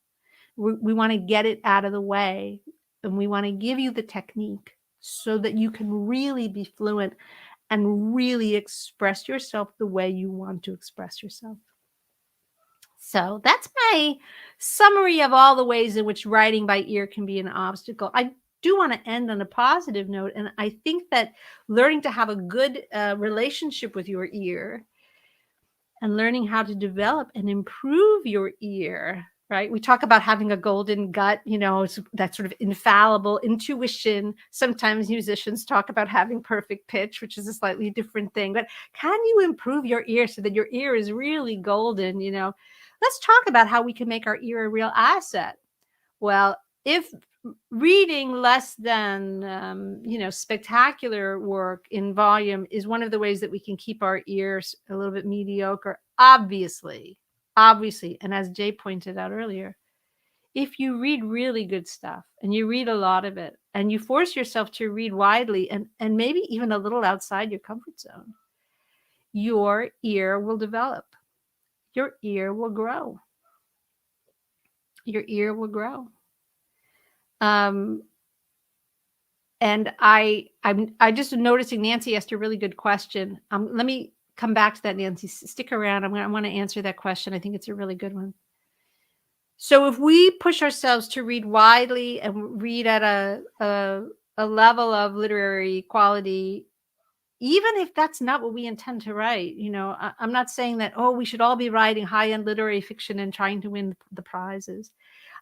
We want to get it out of the way, and we want to give you the technique so that you can really be fluent and really express yourself the way you want to express yourself. So that's my summary of all the ways in which writing by ear can be an obstacle. I do want to end on a positive note, and I think that learning to have a good relationship with your ear and learning how to develop and improve your ear, right? We talk about having a golden gut, it's that sort of infallible intuition. Sometimes musicians talk about having perfect pitch, which is a slightly different thing. But can you improve your ear so that your ear is really golden? Let's talk about how we can make our ear a real asset. Well, if reading less than, spectacular work in volume is one of the ways that we can keep our ears a little bit mediocre, obviously, and as Jay pointed out earlier, if you read really good stuff and you read a lot of it and you force yourself to read widely and maybe even a little outside your comfort zone, your ear will develop. Your ear will grow. Your ear will grow. And I'm just noticing Nancy asked a really good question. Let me come back to that, Nancy. Stick around. I want to answer that question. I think it's a really good one. So if we push ourselves to read widely and read at a level of literary quality, even if that's not what we intend to write, I'm not saying that, we should all be writing high-end literary fiction and trying to win the prizes.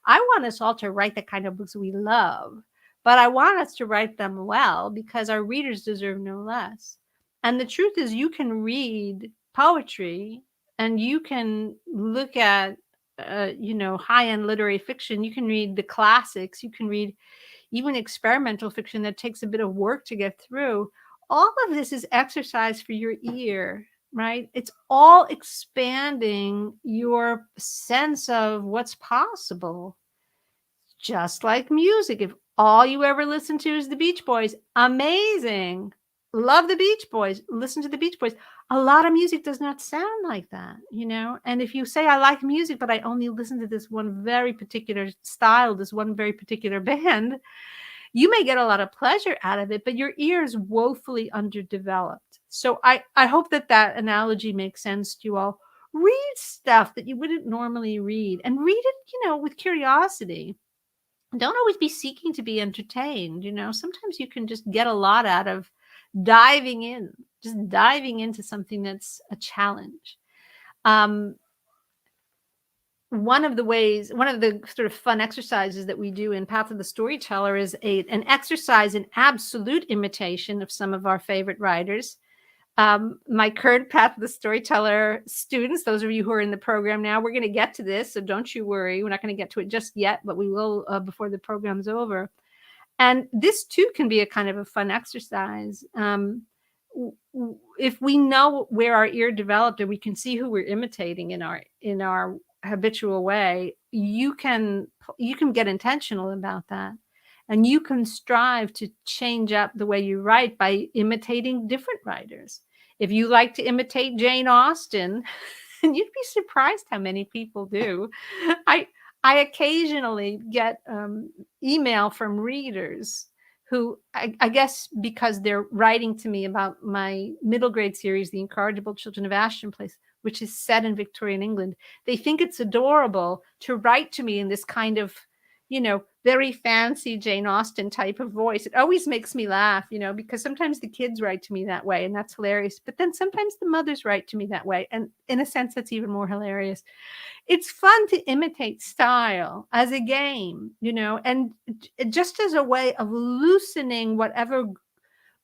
I want us all to write the kind of books we love, but I want us to write them well because our readers deserve no less. And the truth is, you can read poetry and you can look at, high-end literary fiction. You can read the classics. You can read even experimental fiction that takes a bit of work to get through. All of this is exercise for your ear, right? It's all expanding your sense of what's possible. Just like music. If all you ever listen to is the Beach Boys, amazing. Love the Beach Boys. Listen to the Beach Boys. A lot of music does not sound like that, And if you say, I like music, but I only listen to this one very particular style, this one very particular band, you may get a lot of pleasure out of it, but your ear is woefully underdeveloped. So I hope that analogy makes sense to you all. Read stuff that you wouldn't normally read, and read it, with curiosity. Don't always be seeking to be entertained. Sometimes you can just get a lot out of diving into something that's a challenge. One of the sort of fun exercises that we do in Path of the Storyteller is an exercise in absolute imitation of some of our favorite writers. My current Path of the Storyteller students, those of you who are in the program now, we're going to get to this, so don't you worry. We're not going to get to it just yet, but we will before the program's over. And this too can be a kind of a fun exercise. If we know where our ear developed and we can see who we're imitating in our habitual way, you can get intentional about that. And you can strive to change up the way you write by imitating different writers. If you like to imitate Jane Austen, and you'd be surprised how many people do. I occasionally get email from readers who I guess because they're writing to me about my middle grade series, The Incorrigible Children of Ashton Place, which is set in Victorian England. They think it's adorable to write to me in this kind of, very fancy Jane Austen type of voice. It always makes me laugh, because sometimes the kids write to me that way, and that's hilarious. But then sometimes the mothers write to me that way. And in a sense, that's even more hilarious. It's fun to imitate style as a game, and just as a way of loosening whatever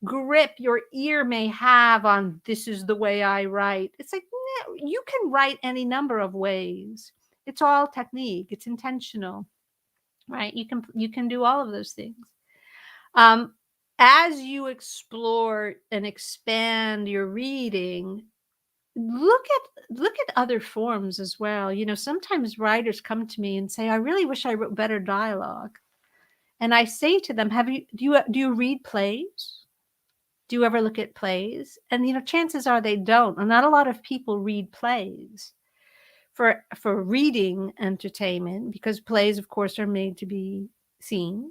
grip your ear may have on this is the way I write. It's like, no, you can write any number of ways. It's all technique. It's intentional. Right? You can do all of those things. As you explore and expand your reading, look at other forms as well. Sometimes writers come to me and say, I really wish I wrote better dialogue. And I say to them, do you read plays? Do you ever look at plays? And chances are they don't. And not a lot of people read plays for reading entertainment, because plays, of course, are made to be seen.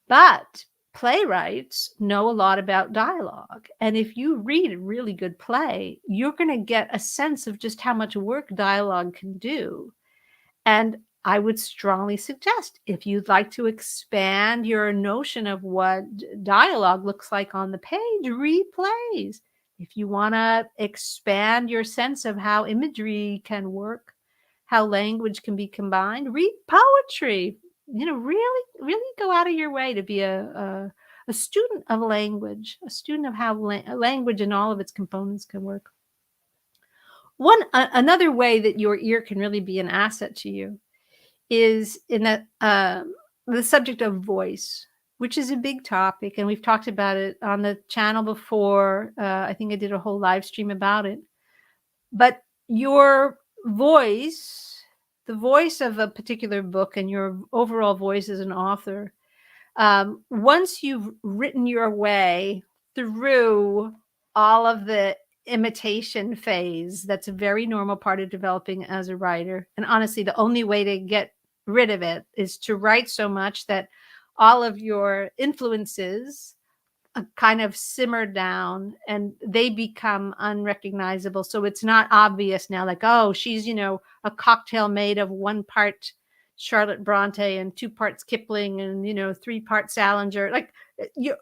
But playwrights know a lot about dialogue. And if you read a really good play, you're going to get a sense of just how much work dialogue can do. And I would strongly suggest, if you'd like to expand your notion of what dialogue looks like on the page, read plays. If you want to expand your sense of how imagery can work, how language can be combined, read poetry. Really, really go out of your way to be a student of language, a student of how language and all of its components can work. Another way that your ear can really be an asset to you is in the subject of voice, which is a big topic, and we've talked about it on the channel before. I think I did a whole live stream about it. But your voice, the voice of a particular book, and your overall voice as an author, once you've written your way through all of the imitation phase, that's a very normal part of developing as a writer. And honestly, the only way to get rid of it is to write so much that all of your influences kind of simmer down and they become unrecognizable. So it's not obvious now, like, oh, she's, a cocktail made of 1 part Charlotte Bronte and 2 parts Kipling and, 3 parts Salinger. Like,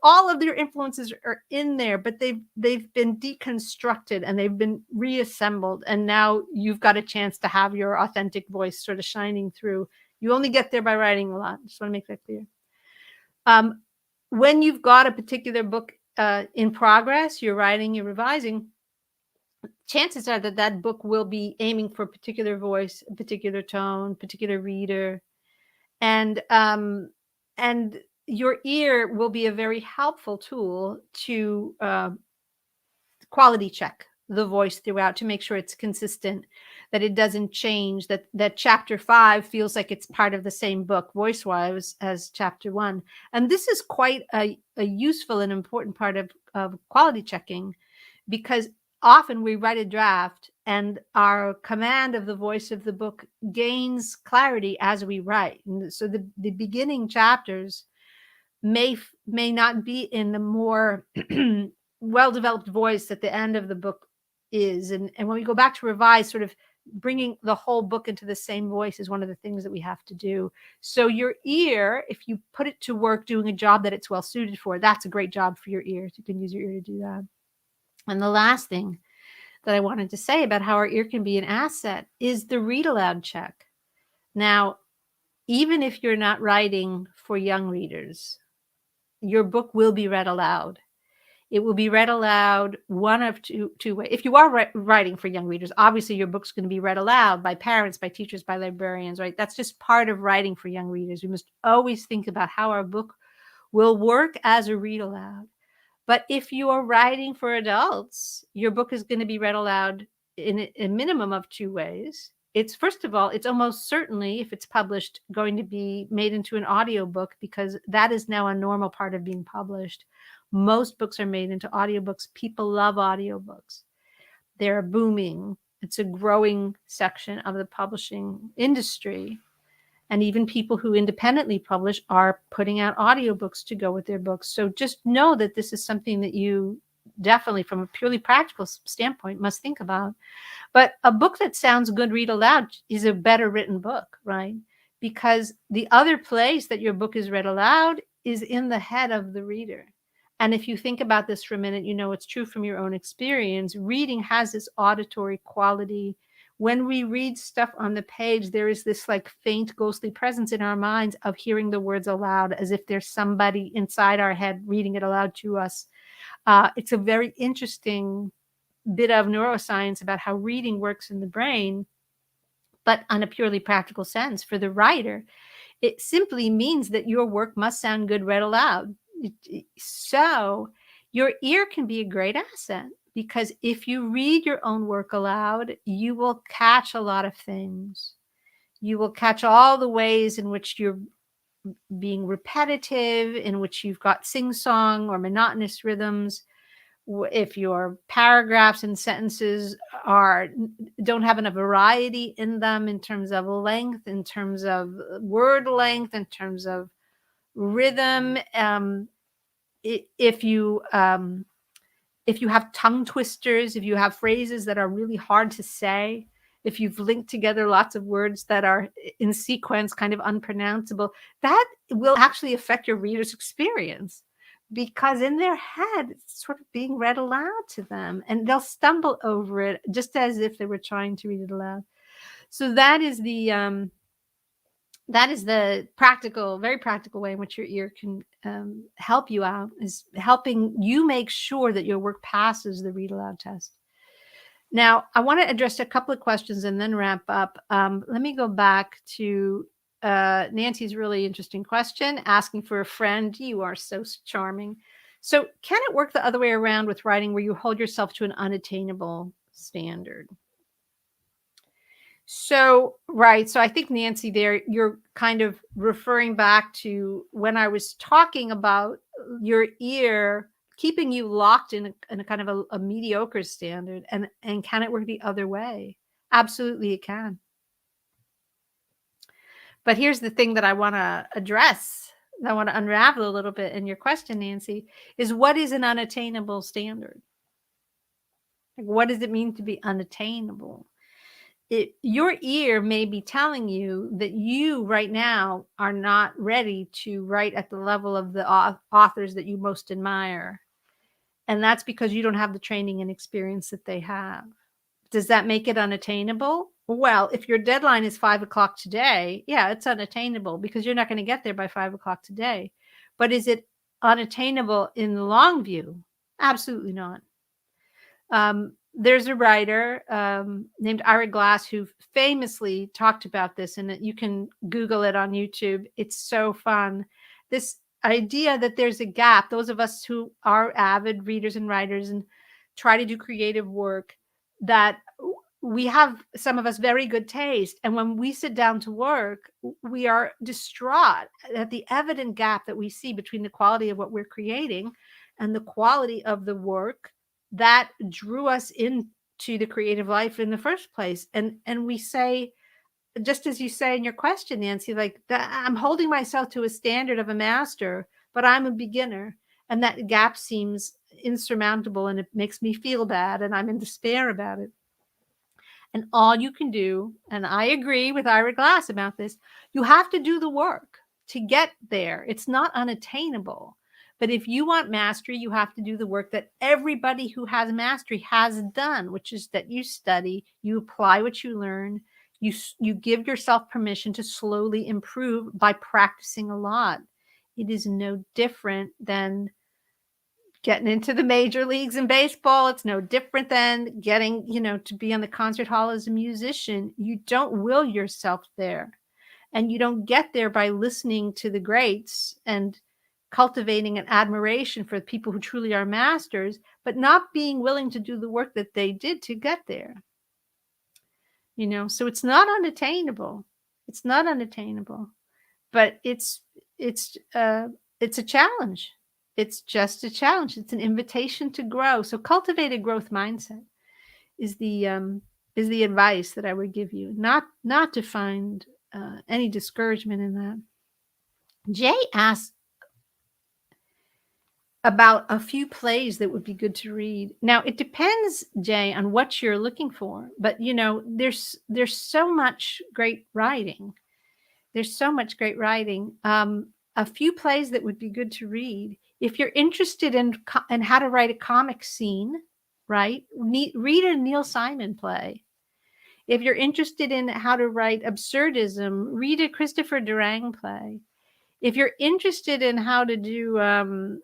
all of their influences are in there, but they've been deconstructed and they've been reassembled. And now you've got a chance to have your authentic voice sort of shining through. You only get there by writing a lot. Just want to make that clear. When you've got a particular book in progress, you're writing, you're revising, chances are that book will be aiming for a particular voice, a particular tone, particular reader. And your ear will be a very helpful tool to quality check the voice throughout, to make sure it's consistent, that it doesn't change, that chapter 5 feels like it's part of the same book voice-wise as chapter 1. And this is quite a useful and important part of quality checking, because often we write a draft and our command of the voice of the book gains clarity as we write. And so the beginning chapters may not be in the more well-developed voice at the end of the book is. And when we go back to revise, sort of bringing the whole book into the same voice is one of the things that we have to do. So your ear, if you put it to work doing a job that it's well suited for, that's a great job for your ears. You can use your ear to do that. And the last thing that I wanted to say about how our ear can be an asset is the read aloud check. Now, even if you're not writing for young readers, your book will be read aloud. It will be read aloud one of two ways. If you are writing for young readers, obviously your book's going to be read aloud by parents, by teachers, by librarians, right? That's just part of writing for young readers. We must always think about how our book will work as a read aloud. But if you are writing for adults, your book is going to be read aloud in a minimum of two ways. It's, first of all, it's almost certainly, if it's published, going to be made into an audiobook, because that is now a normal part of being published. Most books are made into audiobooks. People love audiobooks. They're booming. It's a growing section of the publishing industry. And even people who independently publish are putting out audiobooks to go with their books. So just know that this is something that you definitely, from a purely practical standpoint, must think about. But a book that sounds good read aloud is a better written book, right? Because the other place that your book is read aloud is in the head of the reader. And if you think about this for a minute, you know it's true from your own experience. Reading has this auditory quality. When we read stuff on the page, there is this like faint ghostly presence in our minds of hearing the words aloud, as if there's somebody inside our head reading it aloud to us. It's a very interesting bit of neuroscience about how reading works in the brain, but on a purely practical sense for the writer, it simply means that your work must sound good read aloud. So your ear can be a great asset, because if you read your own work aloud, you will catch a lot of things. You will catch all the ways in which you're being repetitive, in which you've got sing-song or monotonous rhythms. If your paragraphs and sentences don't have enough variety in them, in terms of length, in terms of word length, in terms of rhythm, if you have tongue twisters, if you have phrases that are really hard to say, if you've linked together lots of words that are in sequence kind of unpronounceable, that will actually affect your reader's experience, because in their head it's sort of being read aloud to them, and they'll stumble over it just as if they were trying to read it aloud. So that is the practical, very practical way in which your ear can help you out, is helping you make sure that your work passes the read aloud test. Now, I want to address a couple of questions and then wrap up. Let me go back to Nancy's really interesting question, asking for a friend. You are so charming. So can it work the other way around with writing, where you hold yourself to an unattainable standard? So, right. So I think, Nancy, there you're kind of referring back to when I was talking about your ear keeping you locked in a kind of a mediocre standard, and can it work the other way? Absolutely, it can. But here's the thing that I want to address, that I want to unravel a little bit in your question, Nancy, is what is an unattainable standard? Like, what does it mean to be unattainable? Your ear may be telling you that you right now are not ready to write at the level of the authors that you most admire. And that's because you don't have the training and experience that they have. Does that make it unattainable? Well, if your deadline is 5 o'clock today, yeah, it's unattainable, because you're not going to get there by 5 o'clock today. But is it unattainable in the long view? Absolutely not. There's a writer named Ira Glass who famously talked about this, and you can Google it on YouTube. It's so fun. This idea that there's a gap, those of us who are avid readers and writers and try to do creative work, that we have, some of us, very good taste. And when we sit down to work, we are distraught at the evident gap that we see between the quality of what we're creating and the quality of the work that drew us into the creative life in the first place. And we say, just as you say in your question, Nancy, like, I'm holding myself to a standard of a master, but I'm a beginner. And that gap seems insurmountable, and it makes me feel bad, and I'm in despair about it. And all you can do, and I agree with Ira Glass about this, you have to do the work to get there. It's not unattainable. But if you want mastery, you have to do the work that everybody who has mastery has done, which is that you study, you apply what you learn, you give yourself permission to slowly improve by practicing a lot. It is no different than getting into the major leagues in baseball. It's no different than getting, to be on the concert hall as a musician. You don't will yourself there. And you don't get there by listening to the greats and cultivating an admiration for the people who truly are masters, but not being willing to do the work that they did to get there. So it's not unattainable. It's not unattainable, but it's a challenge. It's just a challenge. It's an invitation to grow. So cultivate a growth mindset is the advice that I would give you. Not to find any discouragement in that. Jay asked about a few plays that would be good to read. Now, it depends, Jay, on what you're looking for. But there's so much great writing. There's so much great writing. A few plays that would be good to read. If you're interested in how to write a comic scene, right? Read a Neil Simon play. If you're interested in how to write absurdism, read a Christopher Durang play. If you're interested in how to do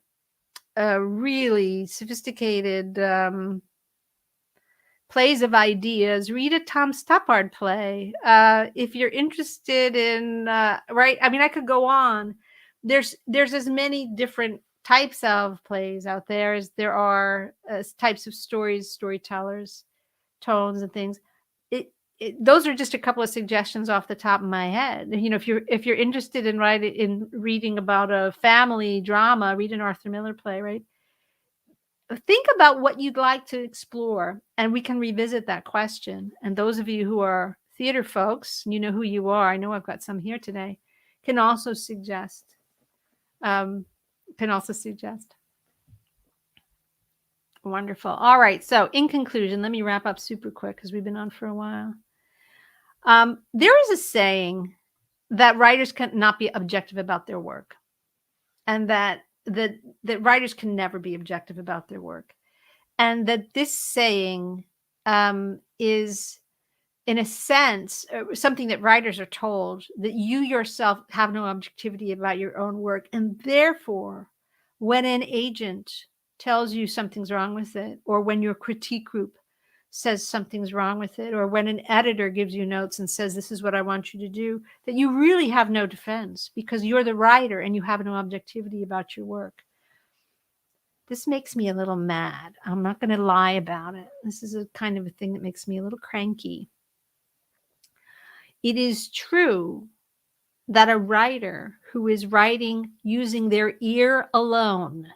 really sophisticated plays of ideas, read a Tom Stoppard play. If you're interested in, right, I mean, I could go on. There's as many different types of plays out there as there are types of storytellers, tones and things. Those are just a couple of suggestions off the top of my head. If you're interested in reading about a family drama, read an Arthur Miller play, right? Think about what you'd like to explore, and we can revisit that question. And those of you who are theater folks, you know who you are. I know I've got some here today. Can also suggest. Wonderful. All right. So in conclusion, let me wrap up super quick because we've been on for a while. There is a saying that writers cannot be objective about their work, and that writers can never be objective about their work. And that this saying is, in a sense, something that writers are told, that you yourself have no objectivity about your own work. And therefore, when an agent tells you something's wrong with it, or when your critique group says something's wrong with it, or when an editor gives you notes and says, this is what I want you to do, that you really have no defense because you're the writer and you have no objectivity about your work. This makes me a little mad. I'm not going to lie about it. This is a kind of a thing that makes me a little cranky. It is true that a writer who is writing using their ear alone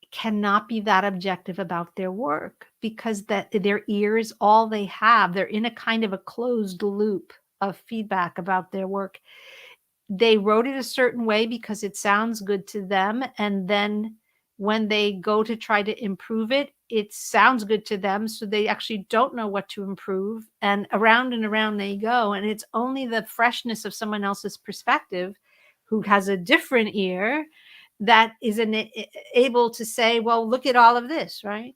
cannot be that objective about their work because their ear is all they have. They're in a kind of a closed loop of feedback about their work. They wrote it a certain way because it sounds good to them. And then when they go to try to improve it, it sounds good to them. So they actually don't know what to improve. And around they go. And it's only the freshness of someone else's perspective who has a different ear that is able to say, well, look at all of this, right?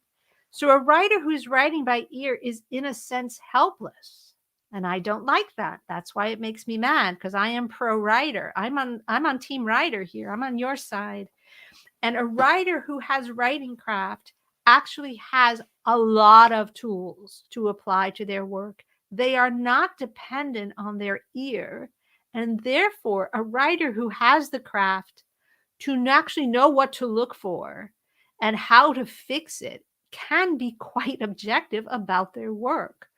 So a writer who's writing by ear is, in a sense, helpless. And I don't like that. That's why it makes me mad, because I am pro writer. I'm on team writer here. I'm on your side. And a writer who has writing craft actually has a lot of tools to apply to their work. They are not dependent on their ear. And therefore, a writer who has the craft to actually know what to look for and how to fix it can be quite objective about their work.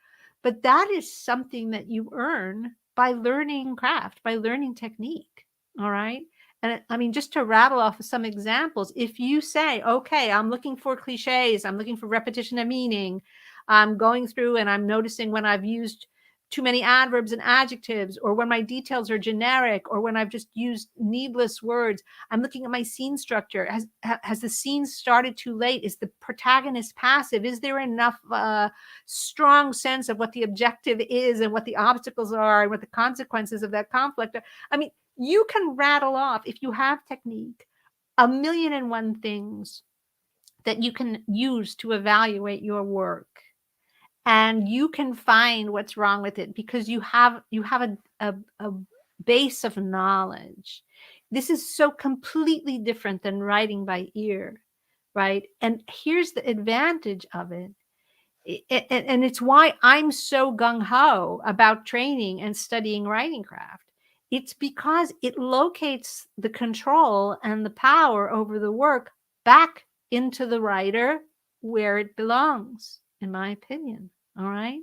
But that is something that you earn by learning craft, by learning technique. All right. And I mean, just to rattle off some examples, if you say, okay, I'm looking for cliches, I'm looking for repetition of meaning, I'm going through and I'm noticing when I've used too many adverbs and adjectives, or when my details are generic, or when I've just used needless words. I'm looking at my scene structure. Has the scene started too late? Is the protagonist passive? Is there enough strong sense of what the objective is and what the obstacles are and what the consequences of that conflict are? I mean, you can rattle off, if you have technique, 1,000,001 things that you can use to evaluate your work. And you can find what's wrong with it because you have a base of knowledge. This is so completely different than writing by ear, right? And here's the advantage of it. And it's why I'm so gung-ho about training and studying writing craft. It's because it locates the control and the power over the work back into the writer where it belongs, in my opinion. All right.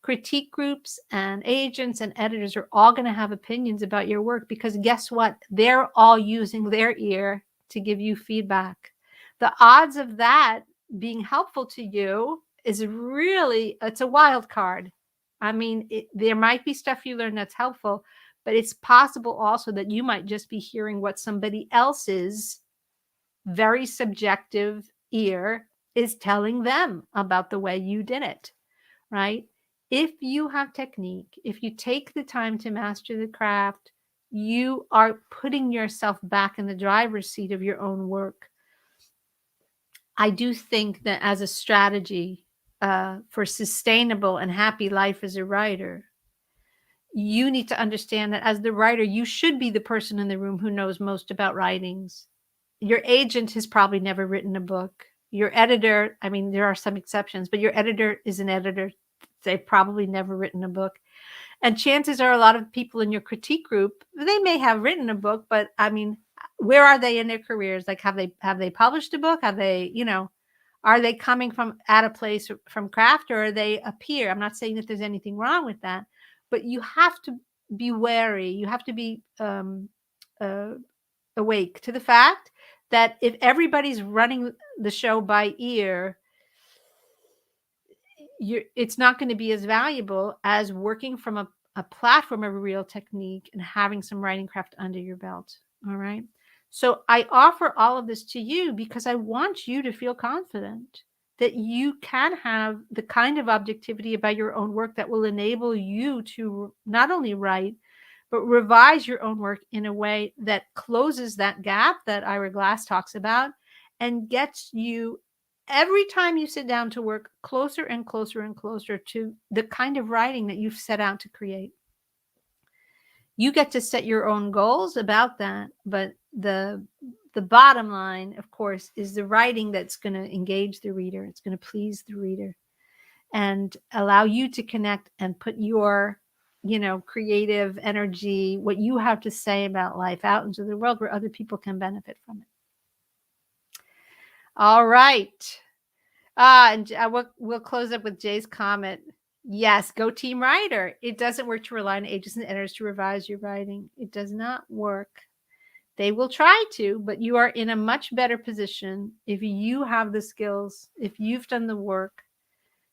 Critique groups and agents and editors are all going to have opinions about your work because guess what? They're all using their ear to give you feedback. The odds of that being helpful to you is really, it's a wild card. I mean, there might be stuff you learn that's helpful, but it's possible also that you might just be hearing what somebody else's very subjective ear is telling them about the way you did it, right? If you have technique, if you take the time to master the craft, you are putting yourself back in the driver's seat of your own work. I do think that as a strategy for sustainable and happy life as a writer, you need to understand that as the writer, you should be the person in the room who knows most about writings. Your agent has probably never written a book. Your editor, I mean, there are some exceptions, but your editor is an editor. They've probably never written a book. And chances are a lot of people in your critique group, they may have written a book, but I mean, where are they in their careers? Like, have they published a book? Have they, are they coming from at a place from craft, or are they a peer? I'm not saying that there's anything wrong with that, but you have to be wary. You have to be awake to the fact that if everybody's running the show by ear, it's not going to be as valuable as working from a platform of a real technique and having some writing craft under your belt. All right. So I offer all of this to you because I want you to feel confident that you can have the kind of objectivity about your own work that will enable you to not only write, but revise your own work in a way that closes that gap that Ira Glass talks about and gets you, every time you sit down to work, closer and closer and closer to the kind of writing that you've set out to create. You get to set your own goals about that, but the bottom line, of course, is the writing that's going to engage the reader. It's going to please the reader and allow you to connect and put your creative energy, what you have to say about life, out into the world where other people can benefit from it. All right. And we'll close up with Jay's comment. Yes, go team writer. It doesn't work to rely on agents and editors to revise your writing. It does not work. They will try to, but you are in a much better position if you have the skills, if you've done the work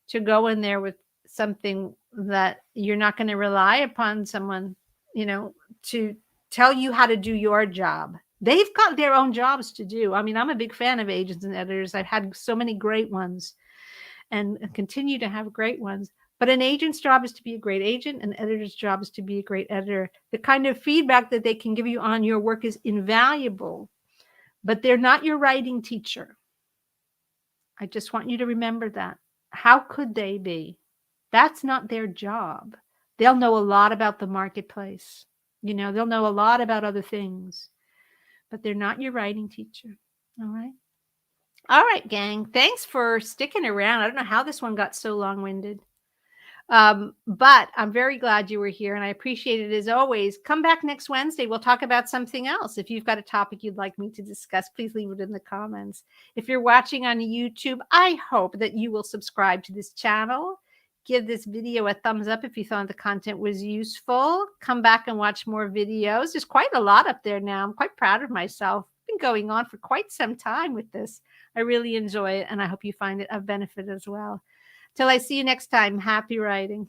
to go in there with something that you're not going to rely upon someone, to tell you how to do your job. They've got their own jobs to do. I mean, I'm a big fan of agents and editors. I've had so many great ones and continue to have great ones. But an agent's job is to be a great agent. An editor's job is to be a great editor. The kind of feedback that they can give you on your work is invaluable, but they're not your writing teacher. I just want you to remember that. How could they be? That's not their job. They'll know a lot about the marketplace. They'll know a lot about other things, but they're not your writing teacher. All right. All right, gang. Thanks for sticking around. I don't know how this one got so long-winded. But I'm very glad you were here and I appreciate it as always. Come back next Wednesday. We'll talk about something else. If you've got a topic you'd like me to discuss, please leave it in the comments. If you're watching on YouTube, I hope that you will subscribe to this channel. Give this video a thumbs up if you thought the content was useful. Come back and watch more videos. There's quite a lot up there now. I'm quite proud of myself. I've been going on for quite some time with this. I really enjoy it and I hope you find it of benefit as well. Till I see you next time, happy writing.